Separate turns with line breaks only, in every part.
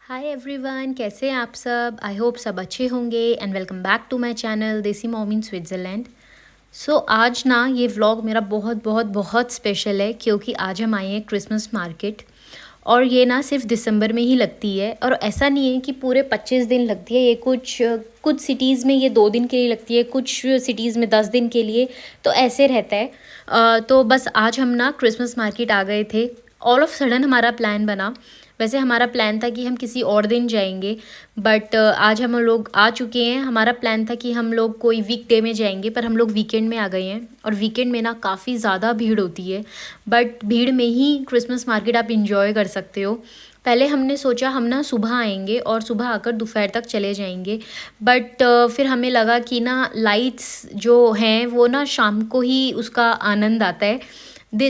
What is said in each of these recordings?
Hi everyone, कैसे हैं आप सब। आई होप सब अच्छे होंगे and welcome back to my channel Desi mom in Switzerland. सो आज ना ये व्लॉग मेरा बहुत बहुत बहुत स्पेशल है क्योंकि आज हम आए हैं क्रिसमस मार्केट। और ये ना सिर्फ दिसंबर में ही लगती है और ऐसा नहीं है कि पूरे 25 दिन लगती है। ये कुछ कुछ सिटीज़ में ये 2 दिन के लिए लगती है, कुछ सिटीज़ में 10 दिन के लिए, तो ऐसे रहता है। तो बस आज हम ना क्रिसमस मार्केट आ गए थे। ऑल ऑफ सडन हमारा प्लान बना। वैसे हमारा प्लान था कि हम किसी और दिन जाएंगे, बट आज हम लोग आ चुके हैं। हमारा प्लान था कि हम लोग कोई वीकडे में जाएंगे, पर हम लोग वीकेंड में आ गए हैं। और वीकेंड में ना काफ़ी ज़्यादा भीड़ होती है, बट भीड़ में ही क्रिसमस मार्केट आप इंजॉय कर सकते हो। पहले हमने सोचा हम ना सुबह आएंगे और सुबह आकर दोपहर तक चले जाएंगे, बट फिर हमें लगा कि ना लाइट्स जो हैं वो ना शाम को ही उसका आनंद आता है।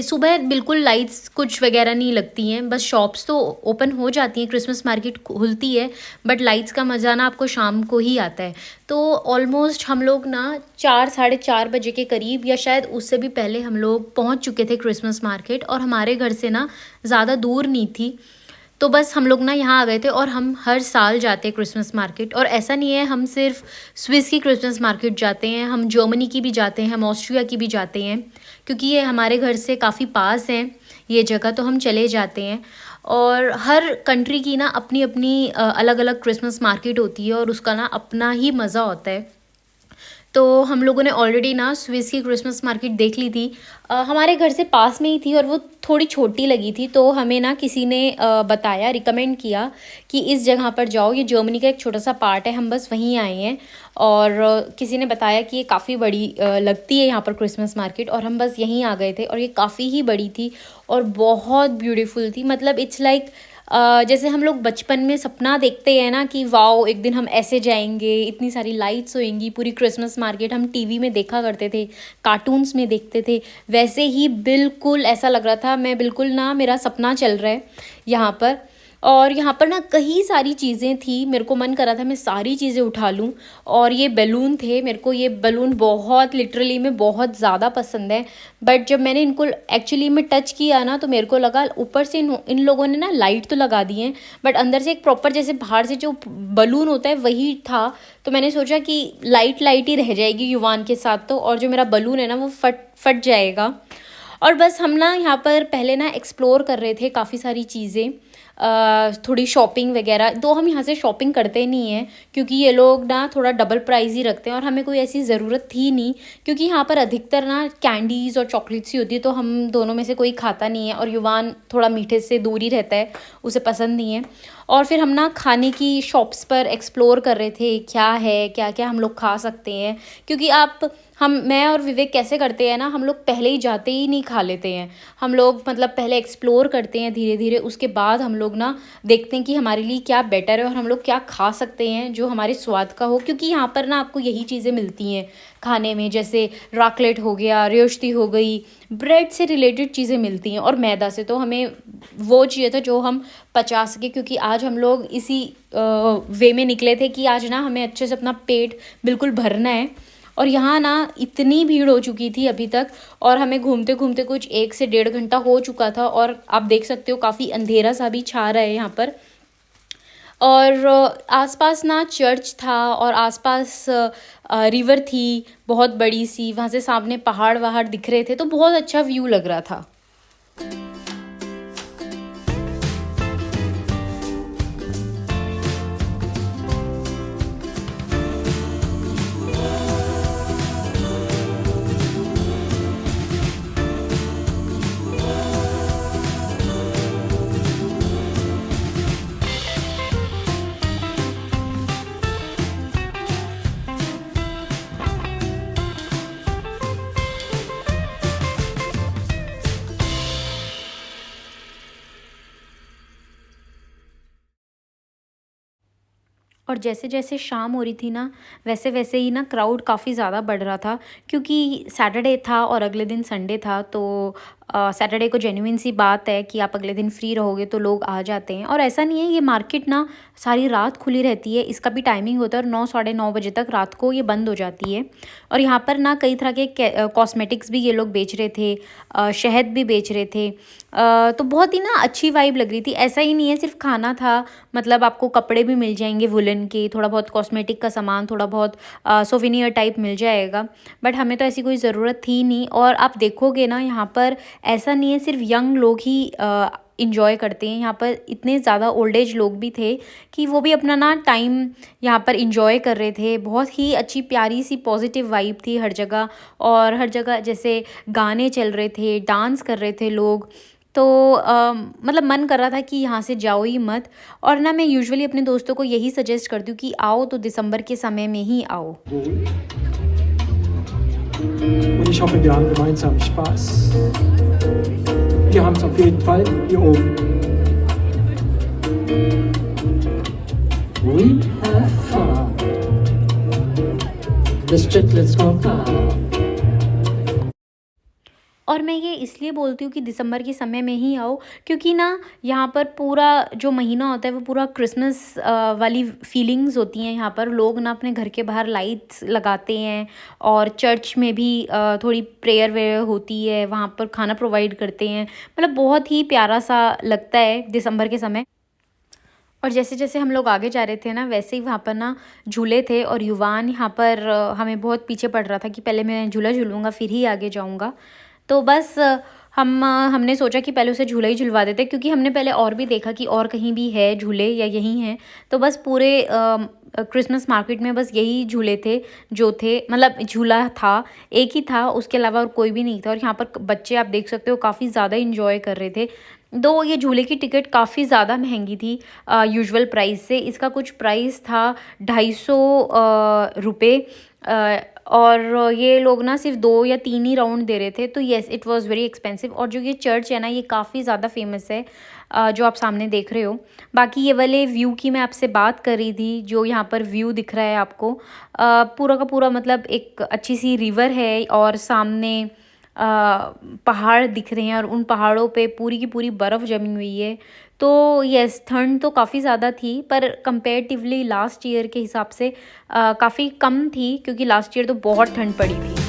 सुबह बिल्कुल लाइट्स कुछ वगैरह नहीं लगती हैं, बस शॉप्स तो ओपन हो जाती हैं, क्रिसमस मार्केट खुलती है, बट लाइट्स का मज़ा ना आपको शाम को ही आता है। तो ऑलमोस्ट हम लोग ना 4 साढ़े 4 बजे के करीब या शायद उससे भी पहले हम लोग पहुंच चुके थे क्रिसमस मार्केट। और हमारे घर से ना ज़्यादा दूर नहीं थी, तो बस हम लोग ना यहाँ आ गए थे। और हम हर साल जाते हैं क्रिसमस मार्केट, और ऐसा नहीं है हम सिर्फ स्विस की क्रिसमस मार्केट जाते हैं, हम जर्मनी की भी जाते हैं, हम ऑस्ट्रिया की भी जाते हैं, क्योंकि ये हमारे घर से काफ़ी पास हैं ये जगह, तो हम चले जाते हैं। और हर कंट्री की ना अपनी अपनी अलग अलग क्रिसमस मार्केट होती है और उसका ना अपना ही मज़ा होता है। तो हम लोगों ने ऑलरेडी ना स्विस की क्रिसमस मार्केट देख ली थी। हमारे घर से पास में ही थी और वो थोड़ी छोटी लगी थी, तो हमें ना किसी ने बताया, रिकमेंड किया कि इस जगह पर जाओ, ये जर्मनी का एक छोटा सा पार्ट है, हम बस वहीं आए हैं। और किसी ने बताया कि ये काफ़ी बड़ी लगती है यहाँ पर क्रिसमस मार्केट, और हम बस यहीं आ गए थे। और ये काफ़ी ही बड़ी थी और बहुत ब्यूटीफुल थी। मतलब इट्स लाइक जैसे हम लोग बचपन में सपना देखते हैं ना कि वाओ एक दिन हम ऐसे जाएंगे, इतनी सारी लाइट्स होएंगी, पूरी क्रिसमस मार्केट हम टीवी में देखा करते थे, कार्टून्स में देखते थे, वैसे ही बिल्कुल ऐसा लग रहा था। मैं बिल्कुल ना, मेरा सपना चल रहा है यहाँ पर। और यहाँ पर ना कई सारी चीज़ें थी, मेरे को मन करा था मैं सारी चीज़ें उठा लूँ। और ये बैलून थे, मेरे को ये बैलून बहुत लिटरली में बहुत ज़्यादा पसंद है। बट जब मैंने इनको एक्चुअली में टच किया ना, तो मेरे को लगा ऊपर से इन लोगों ने ना लाइट तो लगा दी है, बट अंदर से एक प्रॉपर जैसे बाहर से जो बलून होता है वही था। तो मैंने सोचा कि लाइट लाइट ही रह जाएगी युवान के साथ, तो और जो मेरा बलून है ना वो फट फट जाएगा। और बस हम ना यहाँ पर पहले ना एक्सप्लोर कर रहे थे काफ़ी सारी चीज़ें, थोड़ी शॉपिंग वगैरह। तो हम यहाँ से शॉपिंग करते नहीं हैं क्योंकि ये लोग ना थोड़ा डबल प्राइस ही रखते हैं, और हमें कोई ऐसी ज़रूरत थी नहीं, क्योंकि यहाँ पर अधिकतर ना कैंडीज़ और चॉकलेट्स ही होती है, तो हम दोनों में से कोई खाता नहीं है। और युवान थोड़ा मीठे से दूर ही रहता है, उसे पसंद नहीं है। और फिर हम ना खाने की शॉप्स पर एक्सप्लोर कर रहे थे, क्या है, क्या क्या हम लोग खा सकते हैं। क्योंकि मैं और विवेक कैसे करते हैं ना, हम लोग पहले ही जाते ही नहीं खा लेते हैं। हम लोग मतलब पहले एक्सप्लोर करते हैं धीरे धीरे, उसके बाद हम लोग ना देखते हैं कि हमारे लिए क्या बेटर है और हम लोग क्या खा सकते हैं जो हमारे स्वाद का हो। क्योंकि यहाँ पर ना आपको यही चीज़ें मिलती हैं खाने में, जैसे राकलेट हो गया, रेवश्ती हो गई, ब्रेड से रिलेटेड चीज़ें मिलती हैं। और मैदा से तो हमें वो चाहिए था जो हम पचा सके, क्योंकि आज हम लोग इसी वे में निकले थे कि आज ना हमें अच्छे से अपना पेट बिल्कुल भरना है। और यहाँ ना इतनी भीड़ हो चुकी थी अभी तक, और हमें घूमते घूमते कुछ 1 से 1.5 घंटा हो चुका था, और आप देख सकते हो काफ़ी अंधेरा सा भी छा रहा है यहाँ पर। और आसपास ना चर्च था, और आसपास रिवर थी बहुत बड़ी सी, वहाँ से सामने पहाड़ वहाड़ दिख रहे थे, तो बहुत अच्छा व्यू लग रहा था। और जैसे जैसे शाम हो रही थी ना, वैसे वैसे ही ना क्राउड काफ़ी ज़्यादा बढ़ रहा था, क्योंकि सैटरडे था और अगले दिन संडे था। तो सैटरडे को जेन्युइन सी बात है कि आप अगले दिन फ्री रहोगे तो लोग आ जाते हैं। और ऐसा नहीं है, ये मार्केट ना सारी रात खुली रहती है, इसका भी टाइमिंग होता है और 9 साढ़े 9 बजे तक रात को ये बंद हो जाती है। और यहाँ पर ना कई तरह के कॉस्मेटिक्स भी ये लोग बेच रहे थे, शहद भी बेच रहे थे। तो बहुत ही ना अच्छी वाइब लग रही थी। ऐसा ही नहीं है सिर्फ खाना था, मतलब आपको कपड़े भी मिल जाएंगे वुलन के, थोड़ा बहुत कॉस्मेटिक का सामान, थोड़ा बहुत सोवेनियर टाइप मिल जाएगा। बट हमें तो ऐसी कोई ज़रूरत थी नहीं। और आप देखोगे ना यहाँ पर ऐसा नहीं है सिर्फ यंग लोग ही इंजॉय करते हैं, यहाँ पर इतने ज़्यादा ओल्ड एज लोग भी थे कि वो भी अपना ना टाइम यहाँ पर इंजॉय कर रहे थे। बहुत ही अच्छी प्यारी सी पॉजिटिव वाइब थी हर जगह, और हर जगह जैसे गाने चल रहे थे, डांस कर रहे थे लोग। तो मतलब मन कर रहा था कि यहाँ से जाओ ही मत। और ना मैं यूजुअली अपने दोस्तों को यही सजेस्ट करती हूँ कि आओ तो दिसंबर के समय में ही आओ।
Und ich hoffe, wir haben gemeinsam Spaß. Wir haben es auf jeden Fall hier oben. We have fun. This chiclet's gone.
और मैं ये इसलिए बोलती हूँ कि दिसंबर के समय में ही आओ, क्योंकि ना यहाँ पर पूरा जो महीना होता है वो पूरा क्रिसमस वाली फीलिंग्स होती हैं। यहाँ पर लोग ना अपने घर के बाहर लाइट्स लगाते हैं, और चर्च में भी थोड़ी प्रेयर वेयर होती है, वहाँ पर खाना प्रोवाइड करते हैं। मतलब बहुत ही प्यारा सा लगता है दिसंबर के समय। और जैसे जैसे हम लोग आगे जा रहे थे ना, वैसे ही वहाँ पर ना झूले थे, और युवान यहाँ पर हमें बहुत पीछे पड़ रहा था कि पहले मैं झूला झूलूँगा फिर ही आगे जाऊँगा। तो बस हमने सोचा कि पहले उसे झूला ही झुलवा देते, क्योंकि हमने पहले और भी देखा कि और कहीं भी है झूले या यहीं हैं। तो बस पूरे क्रिसमस मार्केट में बस यही झूले थे जो थे, मतलब झूला था एक ही था, उसके अलावा और कोई भी नहीं था। और यहाँ पर बच्चे आप देख सकते हो काफ़ी ज़्यादा इंजॉय कर रहे थे। दो ये झूले की टिकट काफ़ी ज़्यादा महंगी थी यूजुअल प्राइस से। इसका कुछ प्राइस था 250 रुपये, और ये लोग ना सिर्फ 2 या 3 ही राउंड दे रहे थे। तो yes, it was very expensive. और जो ये चर्च है ना, ये काफ़ी ज़्यादा फेमस है, जो आप सामने देख रहे हो। बाकी ये वाले व्यू की मैं आपसे बात कर रही थी, जो यहाँ पर व्यू दिख रहा है आपको, पूरा का पूरा मतलब एक अच्छी सी रिवर है, और सामने पहाड़ दिख रहे हैं, और उन पहाड़ों पे पूरी की पूरी बर्फ़ जमी हुई है। तो यस, ठंड तो काफ़ी ज़्यादा थी, पर कंपैरेटिवली लास्ट ईयर के हिसाब से काफ़ी कम थी, क्योंकि लास्ट ईयर तो बहुत ठंड पड़ी थी।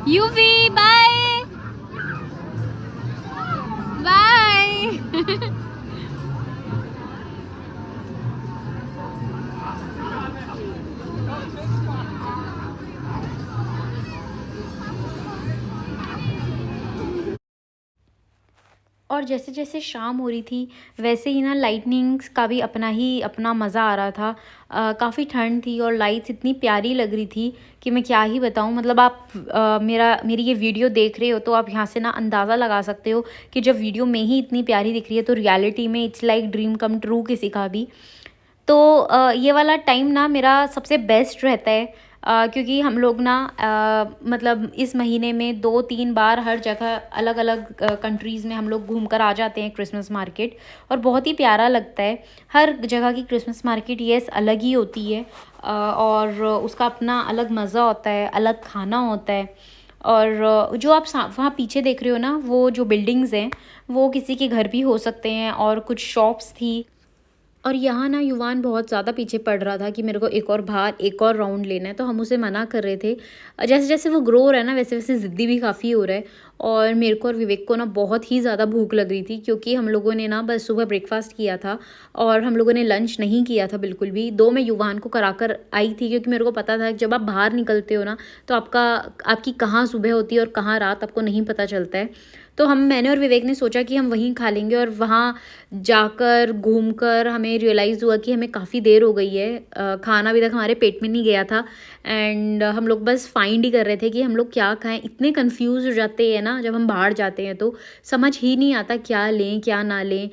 यूवी बाय बाय। और जैसे जैसे शाम हो रही थी, वैसे ही ना लाइटनिंग्स का भी अपना मज़ा आ रहा था। काफ़ी ठंड थी और लाइट्स इतनी प्यारी लग रही थी कि मैं क्या ही बताऊँ। मतलब आप मेरी ये वीडियो देख रहे हो तो आप यहाँ से ना अंदाज़ा लगा सकते हो कि जब वीडियो में ही इतनी प्यारी दिख रही है तो रियलिटी में it's like dream come true किसी का भी। तो ये वाला टाइम ना मेरा सबसे बेस्ट रहता है, क्योंकि हम लोग ना मतलब इस महीने में 2-3 बार हर जगह अलग अलग कंट्रीज़ में हम लोग घूम कर आ जाते हैं क्रिसमस मार्केट, और बहुत ही प्यारा लगता है। हर जगह की क्रिसमस मार्केट येस अलग ही होती है, और उसका अपना अलग मज़ा होता है, अलग खाना होता है। और जो आप वहाँ पीछे देख रहे हो ना, वो जो बिल्डिंग्स हैं वो किसी के घर भी हो सकते हैं, और कुछ शॉप्स थी। और यहाँ ना युवान बहुत ज़्यादा पीछे पड़ रहा था कि मेरे को एक और बाहर एक और राउंड लेना है, तो हम उसे मना कर रहे थे। जैसे जैसे वो ग्रो हो रहा है ना, वैसे वैसे ज़िद्दी भी काफ़ी हो रहा है। और मेरे को और विवेक को ना बहुत ही ज़्यादा भूख लग रही थी, क्योंकि हम लोगों ने ना बस सुबह ब्रेकफास्ट किया था और हम लोगों ने लंच नहीं किया था बिल्कुल भी। दो मैं युवान को करा कर आई थी, क्योंकि मेरे को पता था कि जब आप बाहर निकलते हो ना तो आपकी कहाँ सुबह होती है और कहाँ रात आपको नहीं पता चलता है। तो मैंने और विवेक ने सोचा कि हम वहीं खा लेंगे, और वहाँ जाकर घूमकर हमें रियलाइज़ हुआ कि हमें काफ़ी देर हो गई है, खाना अभी तक हमारे पेट में नहीं गया था। एंड हम लोग बस फाइंड ही कर रहे थे कि हम लोग क्या खाएं। इतने कंफ्यूज हो जाते हैं ना जब हम बाहर जाते हैं, तो समझ ही नहीं आता क्या लें क्या ना लें।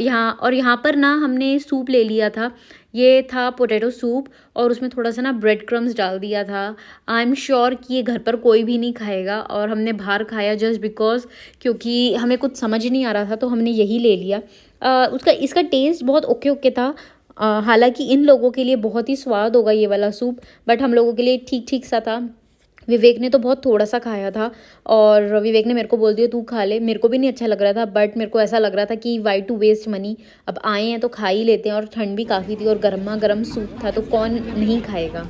यहाँ पर ना हमने सूप ले लिया था। ये था पोटैटो सूप, और उसमें थोड़ा सा ना ब्रेड क्रम्स डाल दिया था। आई एम श्योर कि ये घर पर कोई भी नहीं खाएगा, और हमने बाहर खाया जस्ट बिकॉज, क्योंकि हमें कुछ समझ नहीं आ रहा था तो हमने यही ले लिया। इसका टेस्ट बहुत ओके ओके था। हालांकि इन लोगों के लिए बहुत ही स्वाद होगा ये वाला सूप, बट हम लोगों के लिए ठीक ठीक सा था। विवेक ने तो बहुत थोड़ा सा खाया था, और विवेक ने मेरे को बोल दिया तू खा ले। मेरे को भी नहीं अच्छा लग रहा था, बट मेरे को ऐसा लग रहा था कि वाई टू वेस्ट मनी, अब आए हैं तो खा ही लेते हैं। और ठंड भी काफ़ी थी और गर्मा गर्म सूप था, तो कौन नहीं खाएगा।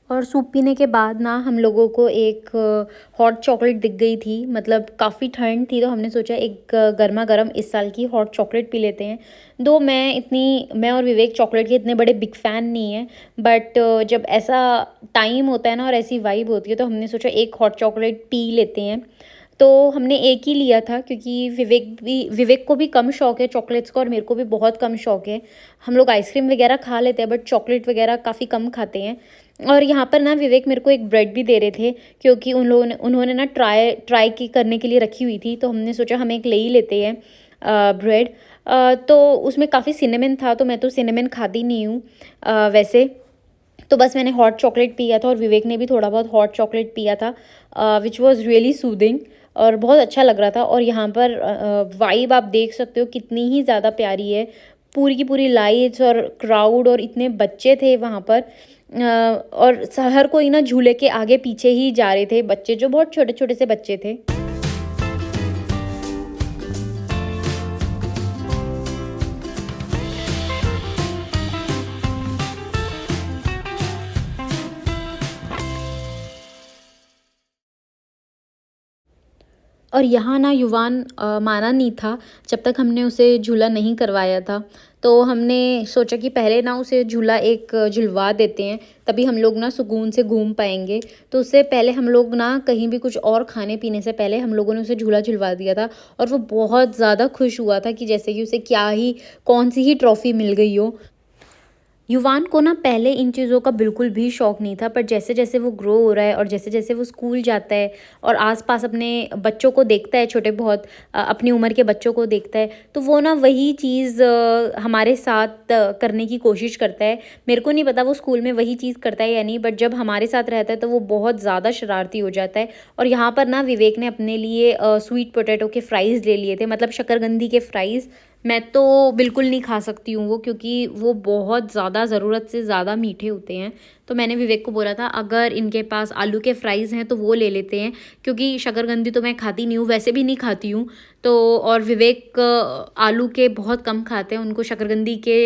और सूप पीने के बाद ना हम लोगों को एक हॉट चॉकलेट दिख गई थी। मतलब काफ़ी ठंड थी, तो हमने सोचा एक गर्मा गर्म इस साल की हॉट चॉकलेट पी लेते हैं। दो मैं और विवेक चॉकलेट के इतने बड़े बिग फ़ैन नहीं हैं, बट जब ऐसा टाइम होता है ना और ऐसी वाइब होती है, तो हमने सोचा एक हॉट चॉकलेट पी लेते हैं। तो हमने एक ही लिया था, क्योंकि विवेक को भी कम शौक़ है चॉकलेट्स का, और मेरे को भी बहुत कम शौक़ है। हम लोग आइसक्रीम वगैरह खा लेते हैं, बट चॉकलेट वगैरह काफ़ी कम खाते हैं। और यहाँ पर ना विवेक मेरे को एक ब्रेड भी दे रहे थे, क्योंकि उन्होंने ना ट्राई करने के लिए रखी हुई थी, तो हमने सोचा हम एक ले ही लेते हैं ब्रेड। तो उसमें काफ़ी सिनेमन था, तो मैं तो सिनेमन खाती नहीं हूँ वैसे। तो बस मैंने हॉट चॉकलेट पिया था, और विवेक ने भी थोड़ा बहुत हॉट चॉकलेट पिया था, विच वॉज़ रियली सूदिंग, और बहुत अच्छा लग रहा था। और यहाँ पर वाइब आप देख सकते हो कितनी ही ज़्यादा प्यारी है। पूरी की पूरी लाइट्स और क्राउड, और इतने बच्चे थे वहाँ पर, और हर कोई ना झूले के आगे पीछे ही जा रहे थे बच्चे, जो बहुत छोटे छोटे से बच्चे थे। और यहाँ ना युवान माना नहीं था जब तक हमने उसे झूला नहीं करवाया था। तो हमने सोचा कि पहले ना उसे झूला एक झुलवा देते हैं, तभी हम लोग ना सुकून से घूम पाएंगे। तो उससे पहले हम लोग ना कहीं भी कुछ और खाने पीने से पहले हम लोगों ने उसे झूला झुलवा दिया था, और वो बहुत ज़्यादा खुश हुआ था कि जैसे कि उसे कौन सी ही ट्रॉफ़ी मिल गई हो। युवान को ना पहले इन चीज़ों का बिल्कुल भी शौक़ नहीं था, पर जैसे जैसे वो ग्रो हो रहा है और जैसे जैसे वो स्कूल जाता है और आसपास अपने बच्चों को देखता है, छोटे बहुत अपनी उम्र के बच्चों को देखता है, तो वो ना वही चीज़ हमारे साथ करने की कोशिश करता है। मेरे को नहीं पता वो स्कूल में वही चीज़ करता है या नहीं, बट जब हमारे साथ रहता है तो वो बहुत ज़्यादा शरारती हो जाता है। और यहाँ पर ना विवेक ने अपने लिए स्वीट पोटैटो के फ्राइज़ ले लिए थे, मतलब शकरकंदी के फ्राइज़, मैं तो बिल्कुल नहीं खा सकती हूँ वो, क्योंकि वो बहुत ज़्यादा ज़रूरत से ज़्यादा मीठे होते हैं। तो मैंने विवेक को बोला था अगर इनके पास आलू के फ्राइज़ हैं तो वो ले लेते हैं, क्योंकि शकरकंदी तो मैं खाती नहीं हूँ, वैसे भी नहीं खाती हूँ। तो और विवेक आलू के बहुत कम खाते हैं, उनको शकरकंदी के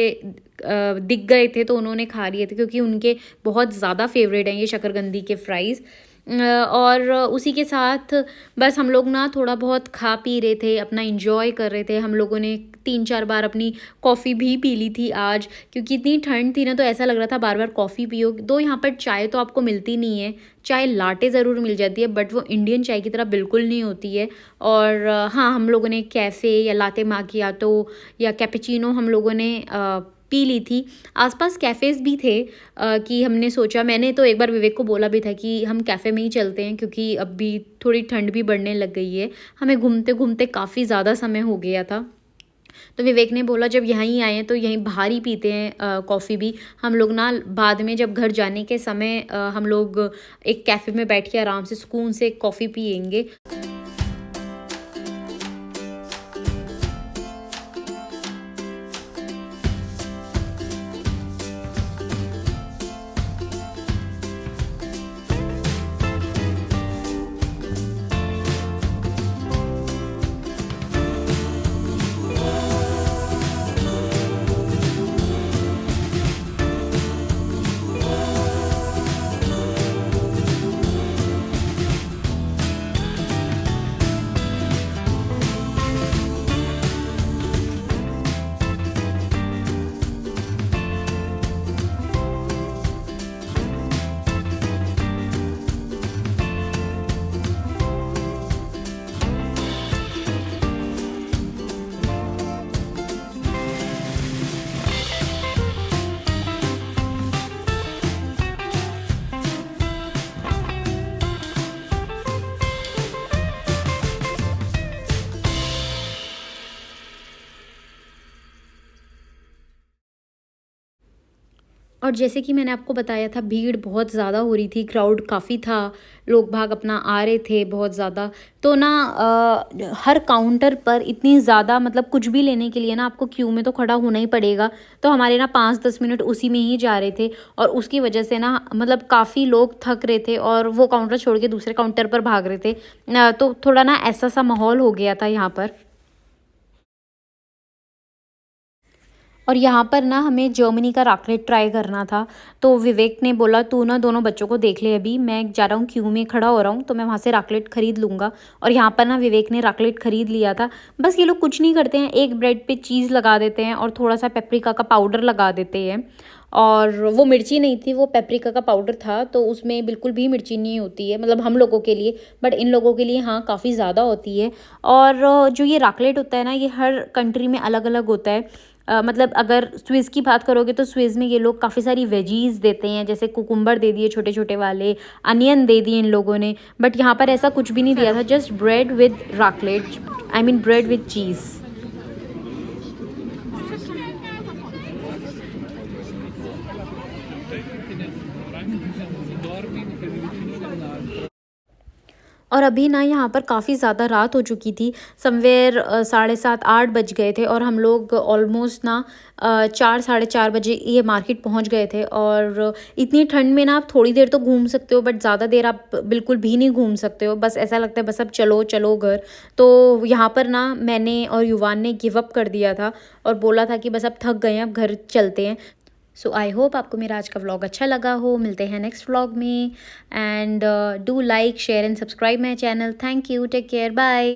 दिख गए थे तो उन्होंने खा लिए थे, क्योंकि उनके बहुत ज़्यादा फेवरेट हैं ये शकरकंदी के फ्राइज़। और उसी के साथ बस हम लोग ना थोड़ा बहुत खा पी रहे थे, अपना एंजॉय कर रहे थे। हम लोगों ने 3-4 बार अपनी कॉफ़ी भी पी ली थी आज, क्योंकि इतनी ठंड थी ना, तो ऐसा लग रहा था बार बार कॉफ़ी पियो। दो यहाँ पर चाय तो आपको मिलती नहीं है, चाय लाटे ज़रूर मिल जाती है, बट वो इंडियन चाय की तरह बिल्कुल नहीं होती है। और हाँ, हम लोगों ने कैफ़े या लाटे माकियातो या कैपेचिनो हम लोगों ने पी ली थी। आसपास कैफ़ेज़ भी थे कि हमने सोचा, मैंने तो एक बार विवेक को बोला भी था कि हम कैफ़े में ही चलते हैं, क्योंकि अभी थोड़ी ठंड भी बढ़ने लग गई है। हमें घूमते-घूमते काफ़ी ज़्यादा समय हो गया था। तो विवेक ने बोला जब यहीं आए हैं तो यहीं बाहर ही पीते हैं कॉफ़ी भी। हम लोग ना बाद में जब घर जाने के समय हम लोग एक कैफ़े में बैठ के आराम से सुकून से कॉफ़ी पिएँगे। और जैसे कि मैंने आपको बताया था, भीड़ बहुत ज़्यादा हो रही थी, क्राउड काफ़ी था, लोग भाग अपना आ रहे थे बहुत ज़्यादा। तो ना हर काउंटर पर इतनी ज़्यादा, मतलब कुछ भी लेने के लिए ना आपको क्यू में तो खड़ा होना ही पड़ेगा। तो हमारे ना 5-10 मिनट उसी में ही जा रहे थे, और उसकी वजह से ना मतलब काफ़ी लोग थक रहे थे और वो काउंटर छोड़ के दूसरे काउंटर पर भाग रहे थे। तो थोड़ा ना ऐसा सा माहौल हो गया था यहाँ पर। और यहाँ पर ना हमें जर्मनी का रैकलेट ट्राई करना था। तो विवेक ने बोला तू ना दोनों बच्चों को देख ले, अभी मैं जा रहा हूँ क्यू में खड़ा हो रहा हूँ, तो मैं वहाँ से रैकलेट ख़रीद लूँगा। और यहाँ पर ना विवेक ने रैकलेट ख़रीद लिया था। बस ये लोग कुछ नहीं करते हैं, एक ब्रेड पे चीज़ लगा देते हैं और थोड़ा सा पेपरिका का पाउडर लगा देते हैं। और वो मिर्ची नहीं थी, वो पेपरिका का पाउडर था, तो उसमें बिल्कुल भी मिर्ची नहीं होती है, मतलब हम लोगों के लिए। बट इन लोगों के लिए हाँ काफ़ी ज़्यादा होती है। और जो ये रैकलेट होता है ना, ये हर कंट्री में अलग अलग होता है। मतलब अगर स्विस की बात करोगे तो स्विस में ये लोग काफ़ी सारी वेजीज़ देते हैं, जैसे कुकुम्बर दे दिए छोटे छोटे वाले, अनियन दे दिए इन लोगों ने। बट यहाँ पर ऐसा कुछ भी नहीं दिया था, just bread with raclette, I mean bread with cheese. और अभी ना यहाँ पर काफ़ी ज़्यादा रात हो चुकी थी, समवेयर 7:30-8 बज गए थे, और हम लोग ऑलमोस्ट ना 4-4:30 बजे ये मार्केट पहुँच गए थे। और इतनी ठंड में ना आप थोड़ी देर तो घूम सकते हो, बट ज़्यादा देर आप बिल्कुल भी नहीं घूम सकते हो, बस ऐसा लगता है बस अब चलो चलो घर। तो यहाँ पर ना मैंने और युवान ने गिव अप कर दिया था और बोला था कि बस अब थक गए हैं, अब घर चलते हैं। सो आई होप आपको मेरा आज का व्लॉग अच्छा लगा हो। मिलते हैं नेक्स्ट व्लॉग में, and do like share and subscribe my channel. Thank you, take care, bye.